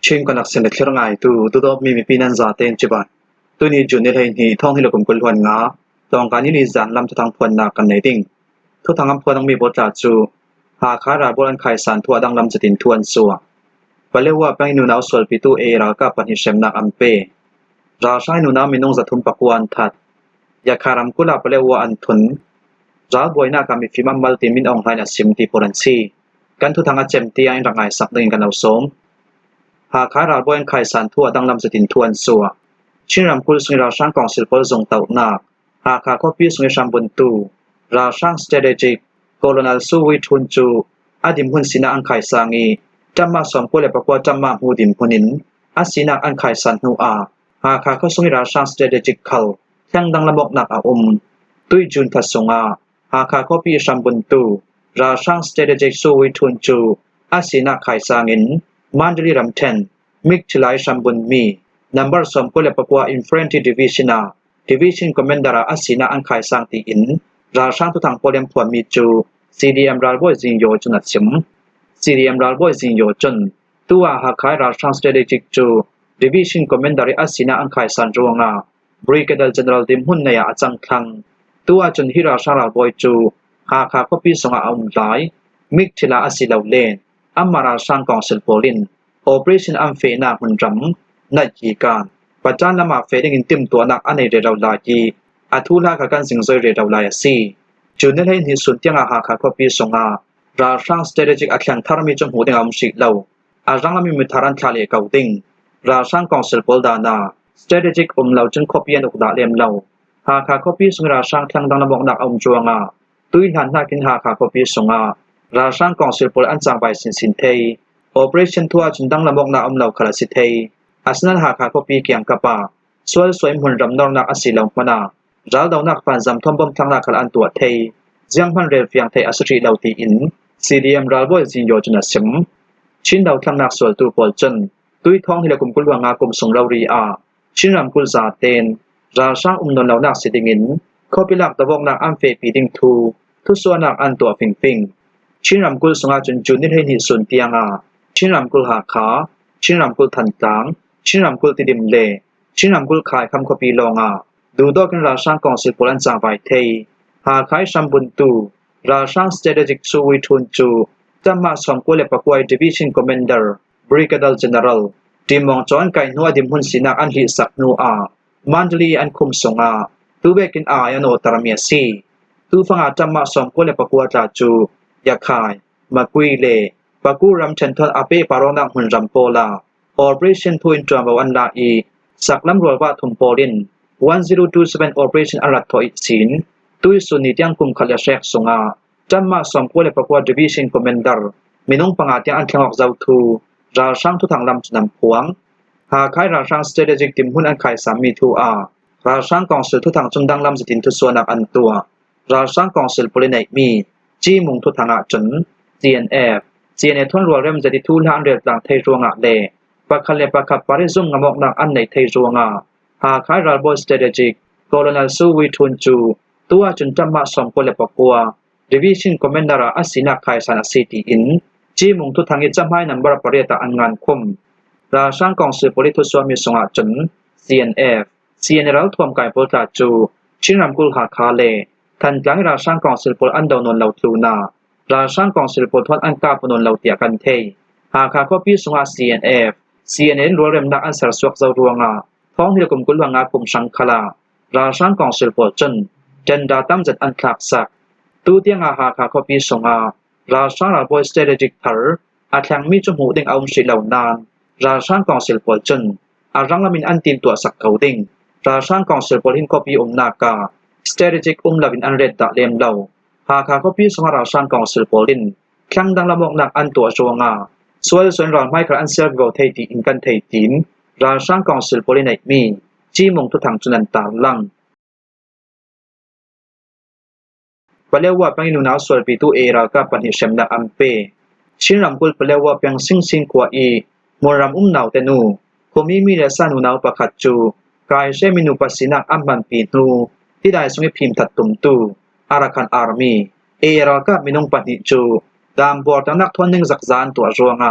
ชิงกันนักเสนอเรื่องไงตัวดอกมีปีนันจ่าเต็นจิบันตัวนี้จุดนี้ให้นี่ท่องให้เราคุมกุลวันงาตองการนี้จานลำทุกทางพวนนักกันในดิ่งทุกทางอำเภอต้องมีบทจัดจูหาขาราบรันไข่สารทัวดังลำจะตินทวนสัวไปเรียกว่าเป็นนูนาวสวลปิตูรากับปัญหิเชมนักอัมเปราชานูนามินงจะทุ่มปักวันทัดยาคารำกุลาไปเรียกว่าอันทุนราบวยนักมีฟิมัมมัลติมินองไลน์สิมติโพลันซีกันทุกทางเจมตีอันรังไงสักหนึ่งกันเอาสมหากขาราบวนไข่สารทั่วดังลำจะตินทวนสัวชินรำคุลสุนราช่างกองศิลปะทรงเต่านักหากขาข้อพิสุนชามบุญตูราช่าง strategic colonial สู้วิทุนจูอดิมหุนสินาอันไข่สางีจำมาสมกุลปะกวาจำมาหูดิมหุนินอาศินักอันไข่สันหูอาหากขาข้อสุนราช่าง strategic เขาแข่งดังละบกนักอาตุยจุนทัศงาหากขาข้อพิชามบุญตูราช่าง strategic สู้วิทุนจูอาศินักไข่สางินมันดลีรัมเทนมิกชลายชัมบุนมีนัมเบอร์สมกุลปะกวาอินฟรนติดิวิชันาดิวิชันคอมเมนดาราอาศินักอันไข่สังตีอินราช่างทุกทางโปรเลมพวมีจูCDM ราบอยจิงโยจนัดชิม CDM ราบอยจิงโยจนตัวหากขายราช่าง strategic จูดิวิชันคอมเมนดาราอาศินักอันไข่สันจวงา Brigadier General ดิมหุนเนียอาจังคังตัวจนฮิราช่างราบอยจูหากขาก็ปีสงอาอุมไลมิกทิลาอาศิลาวเลนอัมมาราช่างกองศิลปลินOperation อัมเฟนาหุ่นรำนัดยีการปัจจัยละมาเฟดิงินติมตัวนักอันในเรื่องลายีอาทุลากันสิงใจเรื่องลายสีจุดนี้ให้หินสุนเตียงอาหารข้าพสงาราช่าง strategic อักขังทาร์มีจงหูเดงอมสิเลวอาจังมีมิทารันทาเลกาวดิงราช่างกองศิลปดานา strategic เลวจนคบยันอุกดาเลมเลวหากข้าพสงราช่างขังดังละบอกนักจวงาตุยหันนักินหาข้าพสงาราช่างกองศิลปอันจางใบสินเทยOperation ทัวจุนดังละมกนาเหล่าคลาสิเทยอาสนันหาขาคปีเกียงกปาสวยสวยหุ่นรำนองนักอสิลงมานารัลดาวนักฟันจำทอมบอมทางนักขลันตัวเทยเจียงพันเรียฟยังเทยอสุริเหล่าตีอิน CDM รัลบอยจิงโยจนัสมชินดาวทางนักสวลตูปอลจันตุยท้องที่ละกุมกุลวางากรมสงเรารีอาชินรำกุลซาเตนราช่างนนเหล่านักสิดิงินข้อพิลักตะวงนักอัมเฟปีดิงทูทุส่วนนักอันตัวฟิงฟิงชินรำกุลสงอาจุนจุนนิเทหิสุนเตียงอาชินรำกุลหาขาชินรำกุลทันตางชินรำกุลติดิมเลชินรำกุลขายคำคปีลองาดูดอกันราช่างกองศิลปันจางไวเทยหาขายชัมบุนตูราช่าง strategic สุวิทุนจูจำมาสมกุลปะกวย division commander brigadier general ดิมองจอนไก่นัวดิมหุนสินักอันหิสักนัวมันดลีอันคุมสงาตูเบกินอายันโอตารเมียซีตูฟังอาจำมาสมกุลปะกวยจาจูยาขายมากุยเลปากูรัมเชนทอนอาเปปารอนักหุ่นรัมโปลา Operation ทูอินทรัมวันลาอีสักลำรัวว่าทุมโปลิน1027 Operation อารัตโตอิสินตุยสุนิตยังคุมขลัยเชกสงาจำมาสมกุลปะกวา Division Commander มินงปังอาเตียงอันแข็งออกเจ้าทูราช่างทุทางลำจุนำพวงหากใครราช่าง Strategic ติมหุ่นอันไข่สามีทูอาราช่างกองศิลทุทางจุนดังลำจิตินทุส่วนนักอันตัวราช่างกองศิลปลินเอกมีจีมุงทุทางอาจน CNF CNF ทวนรัวเริ่มจะติทูลหันเรียดดังเทจวงเลปักขเลปักขับปาริซุ่มงมอกนักอันในเทจวงหากขายรัลโบสเตเดจิกโคโลนัลซูวิทุนจูตัวจุนจำมาสมกุลปกัวดิวิชันคอมเมนดาราอาศินักไข่สานสิติอินจีมุงทุทางอิจำให้นัมบราปริยตาอันงานคุมราช่างกองสืบปริทุสวามิสงอาจน CNF CNF รัลทวมไก่โปตาจูชินรำกุลหาคาเลทันกลางราช่างกองสืบปอันดาวนนเหล่าทูนาราช่างกองศิลปทวนอันกาปนนเหล่าเตียกันเทยหากข้อพิสงา CNN รัวเรมนักอันสารสวกเจ้ารวงท้องที่กรมกุลวางากรมสังขลาราช่างกองศิลปจนเจนดาตั้มจัดอันคลักสักตู้เตียงหากข้อพิสงาราช่างราบอยสเตเดจิกเทอร์อาจยังมีจมูกดิ่งเอาสิเหล่านานราช่างกองศิลปจนอารังละมินอันตินตัวสักเขาดิ่งราช่างกองศิลปหินข้อพินากาสเตเดจิกละมินอันเรดตะเลมเหล่าหากข้อพิสงาราช่างกองศิลปลินแข่งดังละมกนักอันตัวจวงส่วนรอนไม่กระอันเซลล์เทตีอินกันเทตีนราช่างกองศิลปลินเอกมีจีมงทุทางจุนันตาลังปะเลว่าเป็นนุนาวส่วนปีตูรากับปัญหิเชมนักอัมเปชินรำกุลปะเลว่าเป็นซิงกว่าอีมรำนาวเตนูคมีเลสานุนาวปะขัดจูกายเชมินุปัสสินักอัมบันปีนูที่ได้สมัยพิมพ์ถัดตุมตูอารักันอาร์มีรากับมินงปัญหิจูดามบอร์ดนักทวนหนึ่งจักจานตัวจวง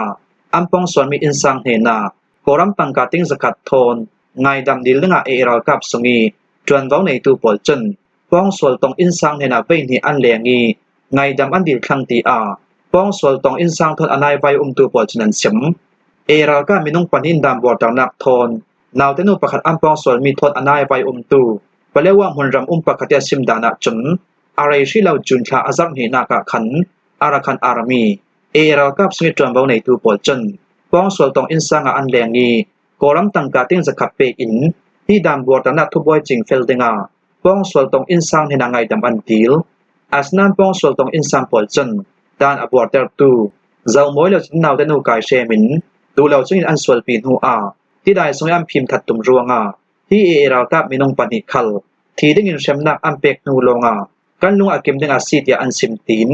อัมปองส่วนมีอินสังเฮนา koram tangka ting zakat thon ngai dam dil nga eral kap sungi tuan vau nei tu pol chen pong sol tong insang hena vein hi an lengi ngai dam an dil thlang ti a pong sol tong insang thon anai vai tu pol chinan sem eral ka minung panin dam bor tang nak thon naw tenu pakhat am pong sol mi thon anai vai tu palewa munram pakhatia sim dana chun arai shi lau chun kha azam hi na ka khan arakan army eral kap sungi tuan vau nei tu pol chen pong sol tong insang an lengi koram tangka ting zakat pe in hi dam bor tang nak thu boy ching fel denga pong sol tong insang hena ngai dam an til asnan pong sol tong insang pol chen dan abor ter tu zau moi lo chin naw tenu kai she min tu lo chungin an sol pin hu a ti dai song am phim that tum ruanga hi eral kap minung pani khal thi ding in semnak am pek nu longa kan lung akim ding a si tia an sim tin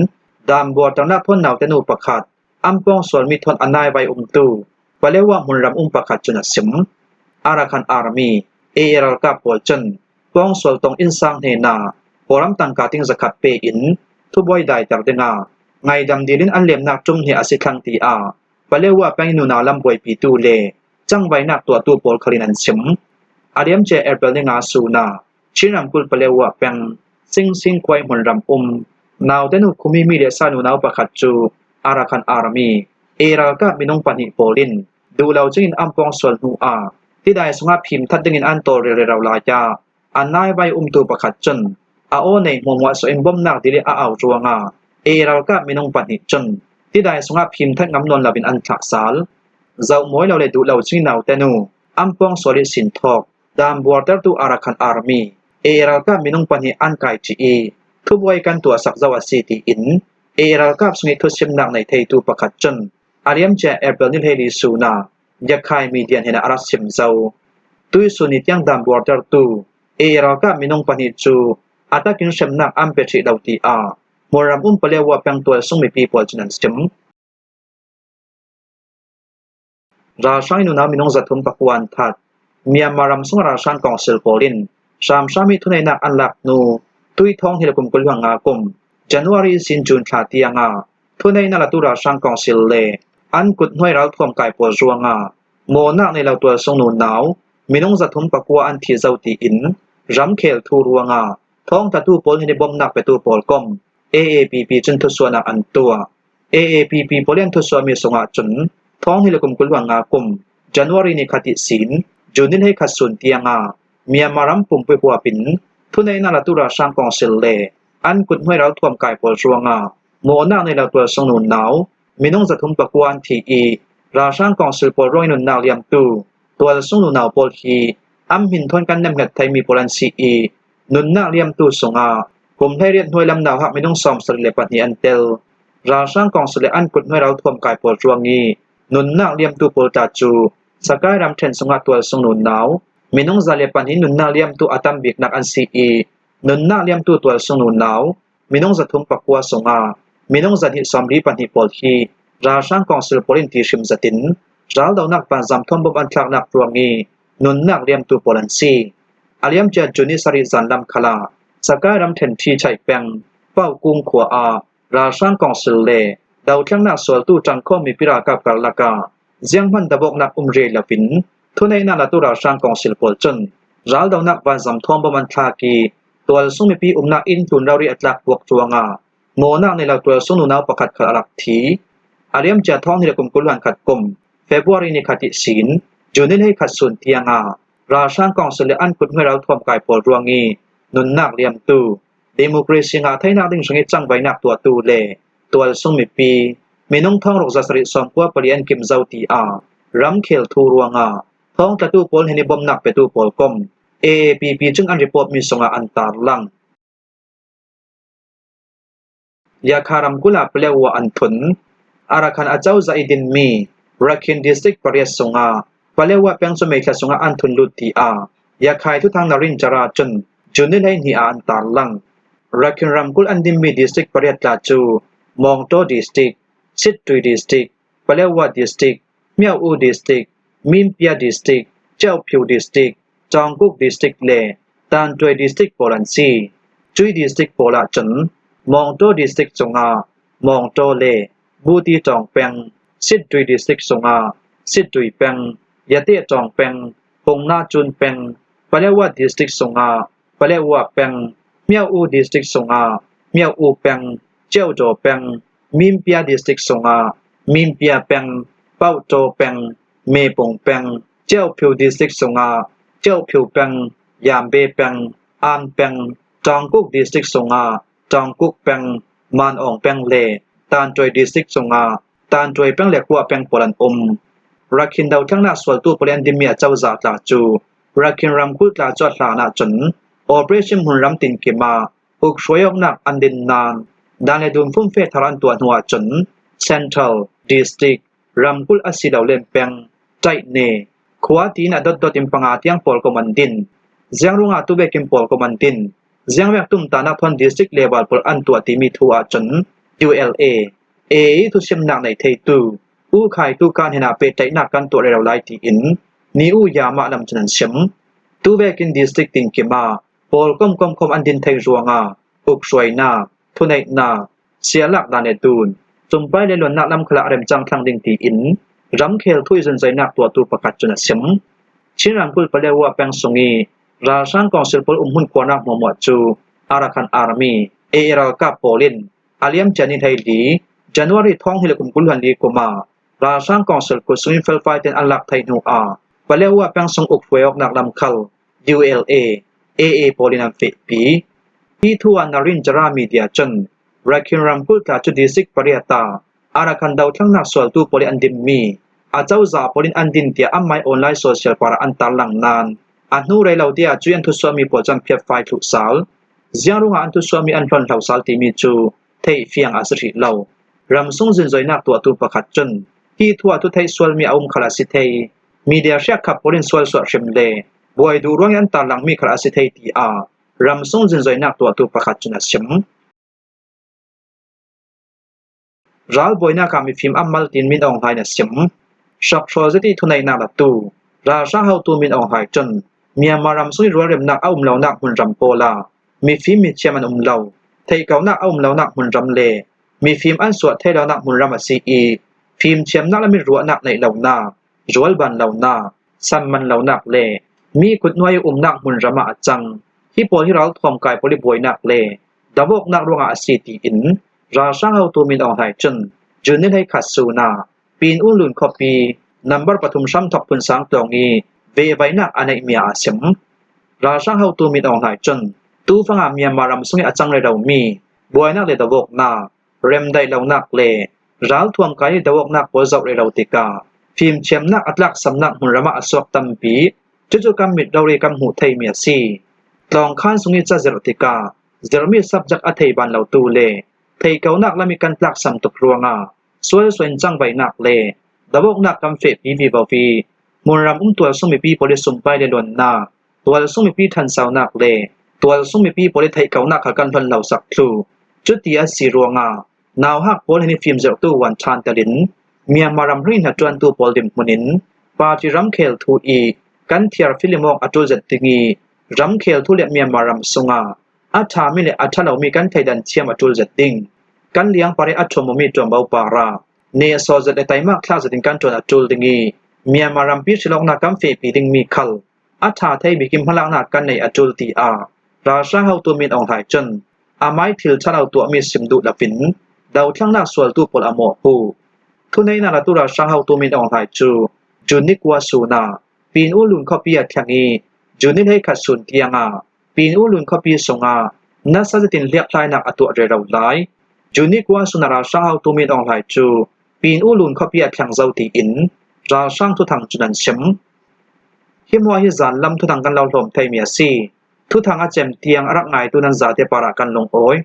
dam bor tang nak thon naw tenu pakhat am pong sol mi thon anai vai tu palewa munram pakhat chuna sim arakan army eral kap pol chen pong sol tong insang he na koram tangka ting zakat pe in thu boy dai tar denga ngai dam dilin an lem nak tum hi asikang ti a palewa panginu na lam boy pi tu le chang vai nak tu tu pol khalin an sim ariam che erbel denga su na chiram kul palewa pang sing kwai munram naw denu khumi mi le sanu naw pakhat chu arakan army eral kap minung pani polin du lau chingin ampong sol nu a ti dai sunga phim that dingin an tor re raw la ja anai vai tu pakhat chen a o nei momwa so in bom nak dili a aw ruanga eral kap minung pani chen ti dai sunga phim that ngam non labin an thak sal zau moi lo le du lau ching naw tenu ampong soli sin thok dam border tu arakan army eral kap minung pani an kai chi e thu boy kan tu sak zawa city in eral kap sungi thu sim nak nei thei tu pakhat chen ariam che april ni heli suna yakhai median hena aras sim zau tui suni tiang dam border tu eral kap minung pani chu atakin sem nak am pe chi dauti a moram palewa pang tu sungmi people chinan sim rasai nu na minung zathum pakwan that Myanmaram sung rasan council polin sam sami thunai nak anlak nu tui thong hilakum kulwanga kum January sin June thatianga thunai na latu rasan council le an kut hoi rau thom kai po ruanga mo nak nei lau tu sung nu naw minung zathum pakwa an thi zauti in ram khel thu ruanga thong tatu pol ni bom nak pe tu pol kom AAPP chun thu suana an tua AAPP polen thu suami songa chun thong hilakum kulwanga kum January ni khati sin June ni khasun tianga Myanmaram pumpe puwa pin thunai na latu rasan council le an kut hoi rau thom kai po ruanga mo nak nei lau tu sung nu naw minung zathum pakwan thi e rasan council por roi nun naw liam tu tual sung nu naw pol hi am hin thon kan nam ngat thai mi polan si e nun na liam tu songa kum thai riat hoi lam naw ha minung som sar le pat ni antel rasan council an kut hoi rau thom kai por ruangi nun na liam tu pol ta chu sakai ram then songa tual sung nu naw minung zale pan hi nun na liam tu atam bik nak an si e nun na liam tu tual sung nu naw minung zathum pakwa songa minung zati somri pan hi pol hi rasan council polin ti shim zatin ral daw nak pan zam thom bom an thlak nak ruangi nun nak liam tu polan si aliam cha juni sari zan lam khala sakai ram then thi chai peng pau kung khwa a rasan council le daw thlang nak sol tu chang khom mi pira ka kar laka jiang man dabok nak umre lapin thunai na latu rasan council pol chen ral daw nak pan zam thom bom an thlaki tual sumi pi umna in tun rawi atlak buak chuanga mo nak nei lau tual sunu naw pakhat khal alak thi ariam cha thong hilakum kulwan khat kum February ni khati sin June ni khat sun tianga rasan council an kut hoi rau thom kai pol ruangi nun nak liam tu democracy nga thaina ding sangi chang bai nak tu tu le tual sumi pi minung thong rok zasari som kwa palian kim zauti a ram khel thu ruanga thong tatu pol heni bom nak pe tu pol kom AAPP chung an report mi songa antar lang yakharam kula plewa anthun arakan achau zaidin mi Rakhine district parias songa palewa pengso mekhla songa anthun luti a yakhai thu thang narin chara chun junil hai ni antar lang Rakhine ramkul andim mi district pariat la chu Mongto district Sittui district palewa district Miao U district Mimpia district Chaophiu district Changkuk district le Tan Twai district polansi Chui district pola chun Mongto district songa Mongto le Buti Tongpeng Sittui district songa Sittui peng ยะเตจองเป็งปงนาจุนเป็งปะเลวะดิสตริกสงาปะเลวะเป็งเมียวอูดิสตริกสงาเมียวอูเป็งเจ้าโจเป็งมิมเปียดิสตริกสงามิมเปียเป็งเป้าโจเป็งเมปงเป็งเจ้าผิวดิสตริกสงาเจ้าผิวเป็งยามเบเป็งอานเป็งจองกุกดิสตริกสงาจองกุกเป็งมานอองเป็งเลตานจวยดิสตริกสงาตานจวยเป็งเหล็กหัวเป็งปลันรักขินดาวทั้งนาสวลตู้ปเลนดิเมียเจ้าจาตลาจูรักขินรำคุดลาจอดลานาจนโอเปอเรชั่นหุ่นรำตินกิมาอุกช่วยออกนักอันดินนานดานในดุนฟุ้มเฟทารันตัวหัวจนเซ็นทรัลดิสตริกรำคุดอาศิดาวเลมเป็งใจเนขวาตีนดดอิมปังอาเตียงปอลกมันดินเจียงรุงอาตุเบกิมปอลกมันดินเจียงแวกตุ้มตานักทอนดิสตริกเลเวลปอลอันตัวตีมีทัวจน ULA ทุชิมนักในเทตูอูไข่ตูการเห็นอาเปใจนักกันตัวเราไล่ตีอินนี่อูยามะลำจนันชิมตูเวกินดิสตริกติงกิมาปอลกมอันดินไทยรัวงาอุกสวยนาทุนไอนาเสียหลักดานเนตูนจุ่มไปในหลวนนักลำคละเรมจังทางดิงตีอินรำเคลทุยจนใจนักตัวตูประกัดจนชิมชิรันพุลปะเลวะแปงสงีราชันกองเซลปอลหุ่นควานักมอมวดจูอาราคันอาร์มีเอรากาโปลินอาเลียมจานิไทยดีJanuary ท้องฮิลกุมกุลหันลีกุมาราชันกองเซลกุสมินเฟลไฟเตนอันลักไทยนูอาปะเลวะแปงสงอุกเวอกนักลำคัล ULA AA โปลินัมเฟปีที่ทัวนารินจารามีเดียจนรักขินรัมพุลกาจุดิสิกปริยตาอาราคันดาวทั้งนักสวลตูโปลิอันดิมมีอาเจ้าจาโปลินอันดินเตียอัมไมออนไลน์โซเชียลปาราอันตาลังนานอันนูไรเหล่าเดียจุยันทุสวามีโปรจัมเพียบไฟทุกสาวเจียงรุงอันทุสวามีอันพลันเหล่าสาวที่มีจูเทยเฟียงอาสริเหล่ารำส่งจินจอยนักตัวตูประคัดจนที่ทัวทุไทยสวลมีอาคลาสิเทยมีเดียเชียขับโปลินสวลสวดชิมเลบวยดูร่วงยันตาลังมีคลาสิเทยตีอารำส่งจินจอยนักตัวตูประคัดจนชิมรัลบอยนักมีฟิล์มอัมมัลตินมินองไฮนชิมชักโชว์ที่ทุนในนักตูราชาเฮาตูมินองไฮจนเมียมารำส่งรัวเรมนักเหล่านักหุ่นรำโปลามีฟิล์มมีเชมันเหล่าไทยเก่านักเหล่านักหุ่นรำเลมีฟิล์มอันสวดเทเลนักมุนรามาซีอีฟิล์มเชียมนักและมีรัวนักในเหล่านาจวลบันเหล่านาซัมมันเหล่านักเลมีกุดน้อยนักมุนรามาจังที่ปอที่เราทอมกายปริบวยนักเลดาวกนักรวงอาซีตีอินราช่างเอาตัวมินอองไฮจนจุนนิให้ขัดสูนาปีนอุ่นลุนคอปีนัมเบอร์ปฐุมซ้ำถกพุนสังตรงนี้เวไวนักอันในเมียอาเสมราช่างเอาตัวมินอองไฮจนตู้ฟังอาเมียมารำสงอาจังเลยเรามีบวยนักเลดาวกนาเรมได้เหล่านักเลรัลทวมกายดาวกนักโปรเจกต์เราติกาฟิล์มเชมนักอัตลักษณ์สำนักหุ่นรามาอสวกตัมปีจุกรรมมิดเราเรียกหูไทยเมียซีตองข้านสุงิจเจรติกาเจรมีสับจักอัทยบันเหล่าตูเลไทยเก่านักและมีการลักษณ์ตุกรัวงาสวยสวยจังใบนักเลดาวกนักกำเฟปีบีบาฟีมุนรำตัวส่งมีปีโปลิสุมไปเดลวนนาตัวส่งมีปีทันสาวนักเลตัวส่งมีปีโปลิไทยเก่านักกันพันเหล่าสักครูจุดที่อาศิรัวงานาวฮักโปลให้ฟิล์มเจ้าตัววันชานตะลินเมียมารำรินหัดจวนตัวโปลดิมมุนินปาจิรัมเคลทูอีกันเทียร์ฟิลิมอกอัตุเจติงีรัมเคลทูเลเมียมารำสุงาอัฐามิเลอัฐาเรามีกันไทยดันเชียมอัตุเจติงกันเลี้ยงปาริอัตชมมีจอมเบาปาราเนโซเจตไตมากคลาสติงกันจวนอัตุลดิงีเมียมารำพิชลอกนักกัมเฟปีดิงมีคัลอัฐาไทยบิกิมพลังนักกันในอัตุลตีอาราชาเฮาตัวมีองหายจนอาไม้ทิลชาเราตัวมีสิมดุดับฟินดาวทั้งนักสวลตูปลอโมหูทุนในนาตุราช่างเฮาตัวมีองหายจูนิกวาสูนาปีนอุลุนคอปีอัดแข่งอีจูนิให้ขัดสุนเตียงอาปีนอุลุนคอปีสงอานัสตินเลียกลายนักอตัวเรเราไลจูนิกวาสุนาราช่างเฮาตัวมีองหายปีนอุลุนคอปีอัดแข่งเจ้าตีอินราช่างทุทางจุนันชิมฮิมวาฮิจานลำทุทางกันเราลมไทยเมียซีทุทางอาเจมเตียงรักไงตุนันซาเตปารากันลงโอย